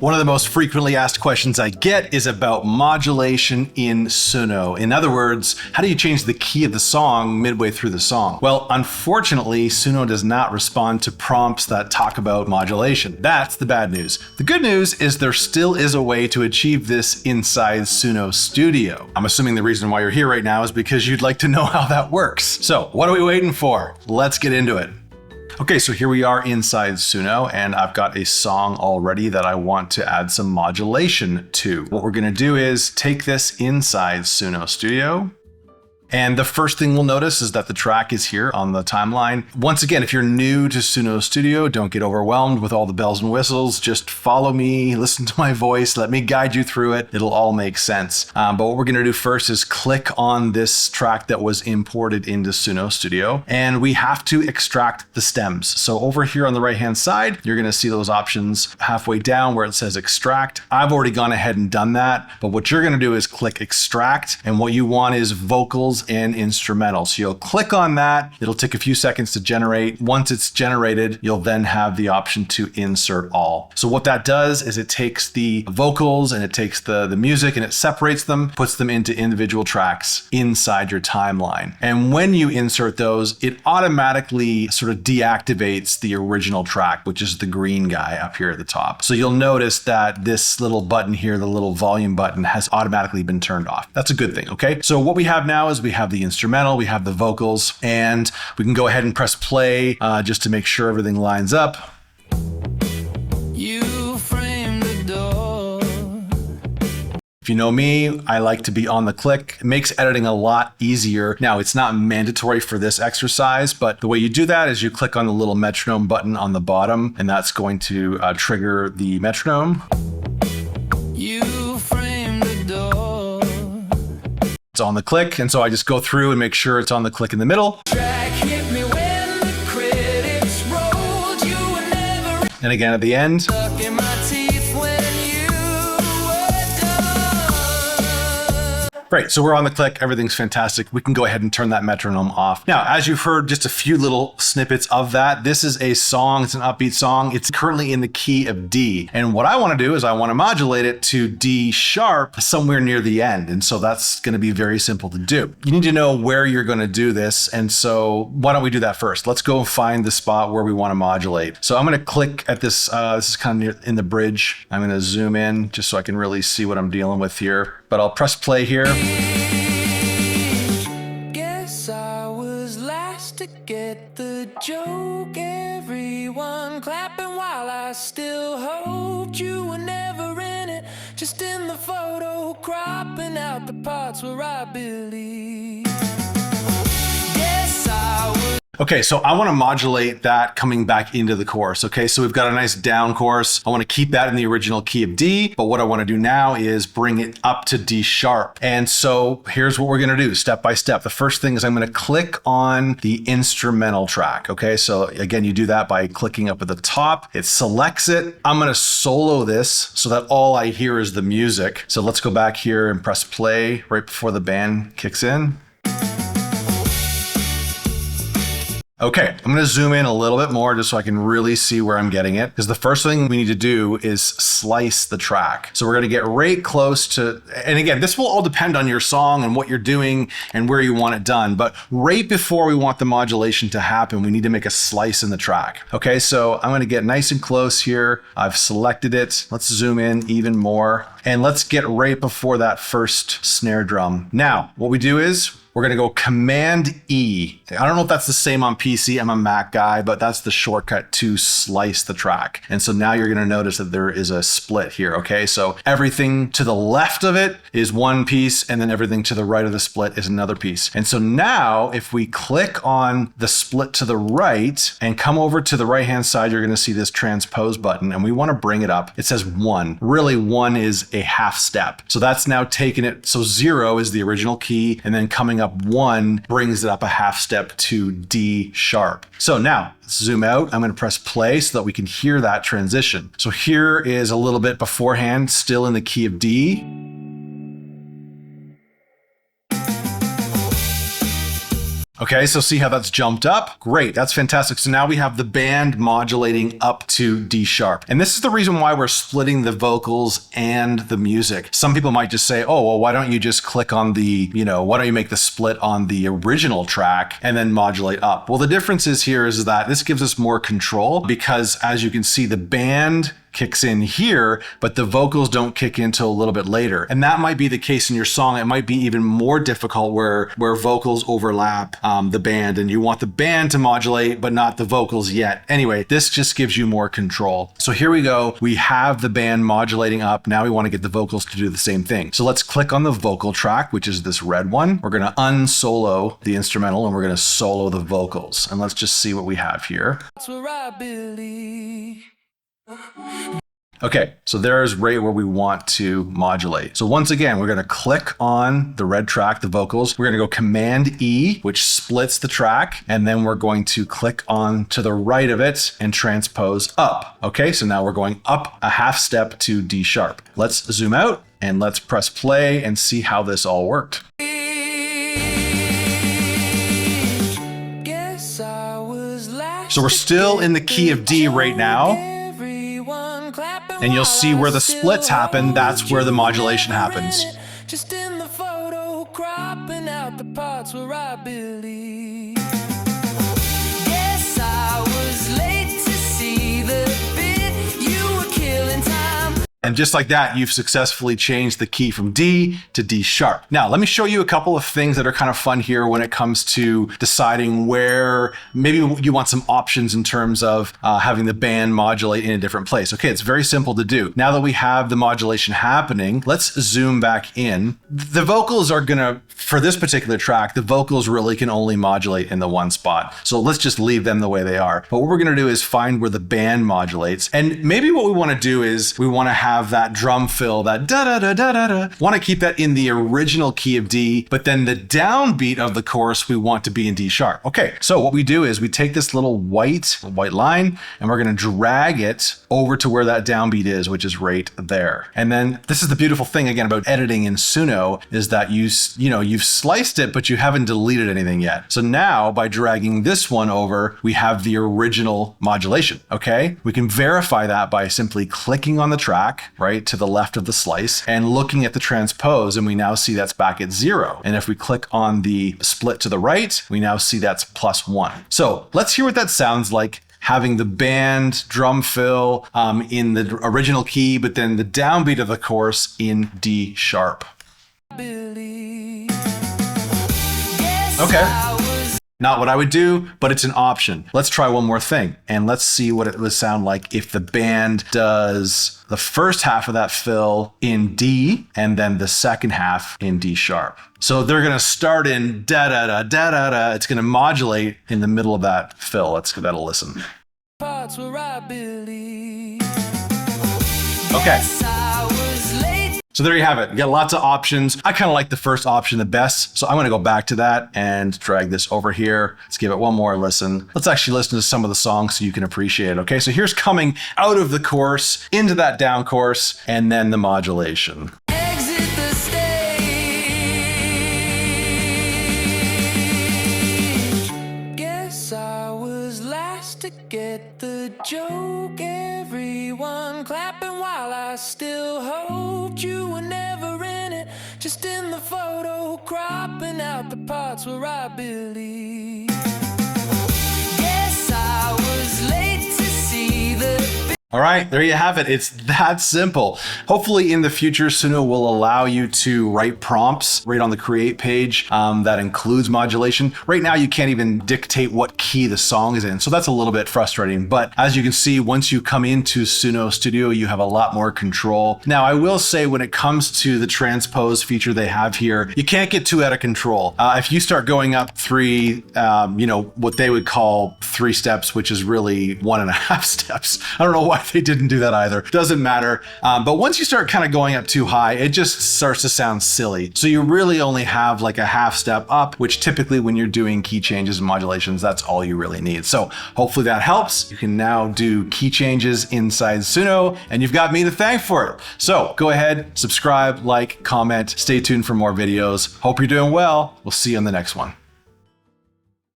One of the most frequently asked questions I get is about modulation in Suno. In other words, how do you change the key of the song midway through the song? Well, unfortunately, Suno does not respond to prompts that talk about modulation. That's the bad news. The good news is there still is a way to achieve this inside Suno Studio. I'm assuming the reason why you're here right now is because you'd like to know how that works. So what are we waiting for? Let's get into it. Okay, so here we are inside Suno, and I've got a song already that I want to add some modulation to. What we're gonna do is take this inside Suno Studio. And the first thing we'll notice is that the track is here on the timeline. Once again, if you're new to Suno Studio, don't get overwhelmed with all the bells and whistles. Just follow me, listen to my voice, let me guide you through it. It'll all make sense. But what we're gonna do first is click on this track that was imported into Suno Studio, and we have to extract the stems. So over here on the right-hand side, you're gonna see those options halfway down where it says extract. I've already gone ahead and done that, but what you're gonna do is click extract, and what you want is vocals and instrumental. So you'll click on that. It'll take a few seconds to generate. Once it's generated, you'll then have the option to insert all. So what that does is it takes the vocals and it takes the music and it separates them, puts them into individual tracks inside your timeline. And when you insert those, it automatically sort of deactivates the original track, which is the green guy up here at the top. So you'll notice that this little button here, the little volume button, has automatically been turned off. That's a good thing, okay? So what we have now is we have the instrumental, we have the vocals, and we can go ahead and press play just to make sure everything lines up. You framed the door. If you know me, I like to be on the click. It makes editing a lot easier. Now, it's not mandatory for this exercise, but the way you do that is you click on the little metronome button on the bottom, and that's going to trigger the metronome. You framed the door. It's on the click, and so I just go through and make sure it's on the click in the middle. And again at the end. Great, so we're on the click, everything's fantastic. We can go ahead and turn that metronome off. Now, as you've heard just a few little snippets of that, this is a song, it's an upbeat song. It's currently in the key of D. And what I wanna do is I wanna modulate it to D sharp somewhere near the end. And so that's gonna be very simple to do. You need to know where you're gonna do this. And so why don't we do that first? Let's go find the spot where we wanna modulate. So I'm gonna click at this, this is kind of near in the bridge. I'm gonna zoom in just so I can really see what I'm dealing with here. But I'll press play here. Guess I was last to get the joke. Everyone clapping while I still hoped you were never in it. Just in the photo, cropping out the parts where I believe. Guess I was. Okay, so I want to modulate that coming back into the chorus. Okay, so we've got a nice down chorus. I want to keep that in the original key of D, but what I want to do now is bring it up to D sharp. And so here's what we're going to do step by step. The first thing is I'm going to click on the instrumental track. Okay, so again, you do that by clicking up at the top. It selects it. I'm going to solo this so that all I hear is the music. So let's go back here and press play right before the band kicks in. Okay, I'm gonna zoom in a little bit more just so I can really see where I'm getting it. Because the first thing we need to do is slice the track. So we're gonna get right close to, and again, this will all depend on your song and what you're doing and where you want it done. But right before we want the modulation to happen, we need to make a slice in the track. Okay, so I'm gonna get nice and close here. I've selected it. Let's zoom in even more. And let's get right before that first snare drum. Now, what we do is, we're gonna go Command E. I don't know if that's the same on PC, I'm a Mac guy, but that's the shortcut to slice the track. And so now you're gonna notice that there is a split here, okay? So everything to the left of it is one piece, and then everything to the right of the split is another piece. And so now if we click on the split to the right and come over to the right-hand side, you're gonna see this transpose button, and we wanna bring it up. It says 1. Really, 1 is a half step. So that's now taking it, so 0 is the original key, and then coming up 1 brings it up a half step to D sharp. So now let's zoom out. I'm going to press play so that we can hear that transition. So here is a little bit beforehand, still in the key of D. Okay, so see how that's jumped up? Great, that's fantastic. So now we have the band modulating up to D sharp. And this is the reason why we're splitting the vocals and the music. Some people might just say, oh, well, why don't you just click on the, why don't you make the split on the original track and then modulate up? Well, the difference is here is that this gives us more control because as you can see, the band kicks in here, but the vocals don't kick in till a little bit later. And that might be the case in your song. It might be even more difficult where vocals overlap the band and you want the band to modulate, but not the vocals yet. Anyway, this just gives you more control. So here we go. We have the band modulating up. Now we want to get the vocals to do the same thing. So let's click on the vocal track, which is this red one. We're going to unsolo the instrumental and we're going to solo the vocals. And let's just see what we have here. That's where I believe. Okay, so there's right where we want to modulate. So once again, we're going to click on the red track, the vocals. We're going to go Command E, which splits the track. And then we're going to click on to the right of it and transpose up. Okay, so now we're going up a half step to D sharp. Let's zoom out and let's press play and see how this all worked. So we're still in the key of D right now. And you'll see where the splits happen. That's where the modulation happens. Just in the photo, cropping out the parts where I believe. Yes, I was late to see the bit. You were killing time. And just like that, you've successfully changed the key from D to D sharp. Now, let me show you a couple of things that are kind of fun here when it comes to deciding where maybe you want some options in terms of having the band modulate in a different place. Okay, it's very simple to do. Now that we have the modulation happening, let's zoom back in. The vocals are gonna, for this particular track, the vocals really can only modulate in the one spot. So let's just leave them the way they are. But what we're gonna do is find where the band modulates. And maybe what we wanna do is we wanna have that drum fill, that da-da-da-da-da-da. Want to keep that in the original key of D, but then the downbeat of the chorus we want to be in D sharp. Okay, so what we do is we take this little white line and we're going to drag it over to where that downbeat is, which is right there. And then this is the beautiful thing again about editing in Suno is that you've sliced it, but you haven't deleted anything yet. So now by dragging this one over, we have the original modulation. Okay, we can verify that by simply clicking on the track right to the left of the slice and looking at the transpose, and we now see that's back at 0. And if we click on the split to the right, we now see that's +1. So let's hear what that sounds like having the band drum fill in the original key, but then the downbeat of the chorus in D sharp. Okay. Not what I would do, but it's an option. Let's try one more thing and let's see what it would sound like if the band does the first half of that fill in D and then the second half in D sharp. So they're going to start in da-da-da, da-da-da. It's going to modulate in the middle of that fill. Let's give that a listen. Okay. So there you have it. You got lots of options. I kind of like the first option the best. So I'm going to go back to that and drag this over here. Let's give it one more listen. Let's actually listen to some of the songs so you can appreciate it. Okay, so here's coming out of the chorus into that down chorus and then the modulation. Exit the stage. Guess I was last to get the joke. Everyone clapping while I still hoped you were never in it. Just in the photo, cropping out the parts where I believe. Yes, I was late to see the... All right, there you have it. It's that simple. Hopefully in the future, Suno will allow you to write prompts right on the create page that includes modulation. Right now, you can't even dictate what key the song is in. So that's a little bit frustrating. But as you can see, once you come into Suno Studio, you have a lot more control. Now, I will say when it comes to the transpose feature they have here, you can't get too out of control. If you start going up what they would call 3 steps, which is really 1.5 steps. I don't know why they didn't do that either. Doesn't matter. But once you start kind of going up too high, it just starts to sound silly. So you really only have like a half step up, which typically when you're doing key changes and modulations, that's all you really need. So hopefully that helps. You can now do key changes inside Suno, and you've got me to thank for it. So go ahead, subscribe, like, comment, stay tuned for more videos. Hope you're doing well. We'll see you on the next one.